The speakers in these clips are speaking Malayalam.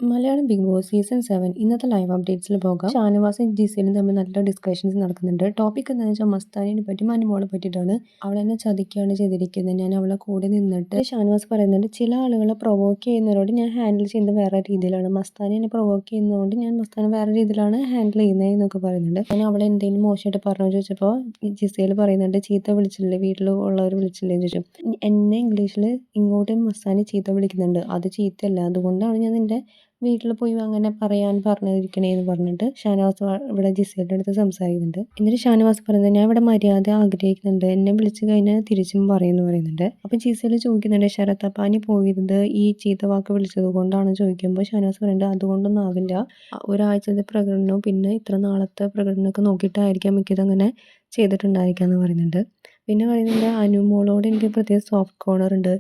മലയാളം ബിഗ് ബോസ് സീസൺ 7 ഇന്നത്തെ ലൈവ് അപ്ഡേറ്റ്സിൽ പോകാം. ഷാനവാസും ജിസയിലും തമ്മിൽ നല്ല ഡിസ്കഷൻസ് നടക്കുന്നുണ്ട്. ടോപ്പിക് എന്താണെന്ന് വെച്ചാൽ മസ്താനിനെ പറ്റി മനുമോളെ പറ്റിയിട്ടാണ്. അവൾ എന്നെ ചതിക്കുകയാണ് ചെയ്തിരിക്കുന്നത്, ഞാൻ അവളെ കൂടെ നിന്നിട്ട്. ഷാനവാസ് പറയുന്നുണ്ട്, ചില ആളുകളെ പ്രൊവോക്ക് ചെയ്യുന്നവരോട് ഞാൻ ഹാൻഡിൽ ചെയ്യുന്നത് വേറെ രീതിയിലാണ്. മസ്താനി എന്നെ പ്രൊവോക്ക് ചെയ്യുന്നതുകൊണ്ട് ഞാൻ മസ്താനെ വേറെ രീതിയിലാണ് ഹാൻഡിൽ ചെയ്യുന്നത് എന്നൊക്കെ പറയുന്നുണ്ട്. ഞാൻ അവളെ എന്തെങ്കിലും മോശമായിട്ട് പറഞ്ഞു ചോദിച്ചപ്പോൾ ജിസയിൽ പറയുന്നുണ്ട്, ചീത്ത വിളിച്ചില്ലേ, വീട്ടിൽ ഉള്ളവർ വിളിച്ചില്ലേ എന്ന് ചോദിച്ചു. എന്നെ ഇംഗ്ലീഷിൽ ഇങ്ങോട്ട് മസ്താനി ചീത്ത വിളിക്കുന്നുണ്ട്, അത് ചീത്തയല്ല, അതുകൊണ്ടാണ് ഞാൻ നിന്റെ വീട്ടിൽ പോയി അങ്ങനെ പറയാൻ പറഞ്ഞിരിക്കണേന്ന് പറഞ്ഞിട്ട് ഷാനവാസ് ഇവിടെ ജിസയുടെ അടുത്ത് സംസാരിക്കുന്നുണ്ട്. എന്നിട്ട് ഷാനവാസ് പറയുന്നത്, ഞാൻ ഇവിടെ മര്യാദ ആഗ്രഹിക്കുന്നുണ്ട്, എന്നെ വിളിച്ചു കഴിഞ്ഞാൽ തിരിച്ചും പറയുന്നുണ്ട്. അപ്പം ജിസയിൽ ചോദിക്കുന്നുണ്ട്, ശരത്തപ്പാനി പോയിരുന്നത് ഈ ചീത്ത വാക്ക് വിളിച്ചത് കൊണ്ടാണ് ചോദിക്കുമ്പോൾ ഷാനവാസ് പറയുന്നുണ്ട്, അതുകൊണ്ടൊന്നും ആവില്ല, ഒരാഴ്ചത്തെ പ്രകടനവും പിന്നെ ഇത്ര നാളത്തെ പ്രകടനമൊക്കെ നോക്കിയിട്ടായിരിക്കാം മിക്കതും അങ്ങനെ ചെയ്തിട്ടുണ്ടായിരിക്കാന്ന് പറയുന്നുണ്ട്. പിന്നെ പറയുന്നുണ്ട്, അനുമോളോട് എനിക്ക് പ്രത്യേക സോഫ്റ്റ് കോർണർ ഉണ്ട്,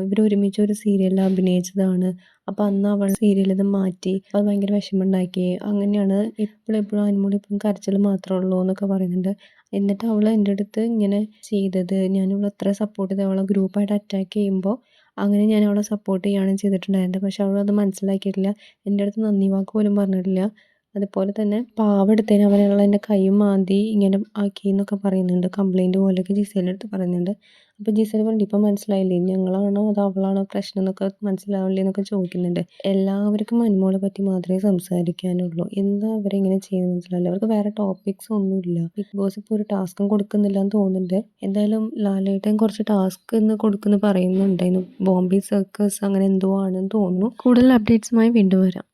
ഇവർ ഒരുമിച്ച് ഒരു സീരിയലിൽ അഭിനയിച്ചതാണ്, അപ്പം അന്ന് അവൾ സീരിയലിൽ ഇത് മാറ്റി, അത് ഭയങ്കര വിഷമമുണ്ടാക്കി, അങ്ങനെയാണ് എപ്പോഴും അനുമോൾ ഇപ്പം കരച്ചിൽ മാത്രമേ ഉള്ളൂ എന്നൊക്കെ പറയുന്നുണ്ട്. എന്നിട്ട് അവൾ എൻ്റെ അടുത്ത് ഇങ്ങനെ ചെയ്തത്, ഞാനിവളെ എത്ര സപ്പോർട്ട് ചെയ്ത് അവളെ ഗ്രൂപ്പായിട്ട് അറ്റാക്ക് ചെയ്യുമ്പോൾ അങ്ങനെ ഞാൻ അവളെ സപ്പോർട്ട് ചെയ്യുകയാണ് ചെയ്തിട്ടുണ്ടായിരുന്നത്, പക്ഷെ അവളത് മനസ്സിലാക്കിയിട്ടില്ല, എൻ്റെ അടുത്ത് നന്ദി വാക്ക് പോലും പറഞ്ഞിട്ടില്ല. അതുപോലെ തന്നെ പാവെടുത്തതിന് അവനുള്ള എൻ്റെ കൈ മാന്തി ഇങ്ങനെ ആക്കി എന്നൊക്കെ പറയുന്നുണ്ട്, കംപ്ലൈൻറ്റ് പോലെയൊക്കെ ജിസേലിൻ്റെ അടുത്ത് പറയുന്നുണ്ട്. അപ്പോൾ ജിസേൽ പറഞ്ഞു, ഇപ്പം മനസ്സിലായില്ലേ, ഞങ്ങളാണോ അതോ അവളാണോ പ്രശ്നം എന്നൊക്കെ മനസ്സിലാവില്ലേ എന്നൊക്കെ ചോദിക്കുന്നുണ്ട്. എല്ലാവർക്കും അനുമോളെ പറ്റി മാത്രമേ സംസാരിക്കാനുള്ളൂ, എന്താ അവരിങ്ങനെ ചെയ്യുന്നത് മനസ്സിലാവില്ല, അവർക്ക് വേറെ ടോപ്പിക്സ് ഒന്നുമില്ല. ബിഗ് ബോസ് ഇപ്പോൾ ഒരു ടാസ്കും കൊടുക്കുന്നില്ല എന്ന് തോന്നുന്നുണ്ട്. എന്തായാലും ലാലേട്ടൻ കുറച്ച് ടാസ്ക് ഇന്ന് കൊടുക്കുന്നു പറയുന്നുണ്ടായിരുന്നു, ബോംബെ സർക്കസ് അങ്ങനെ എന്തോ ആണെന്ന് തോന്നുന്നു. കൂടുതൽ അപ്ഡേറ്റ്സുമായി വീണ്ടും വരാം.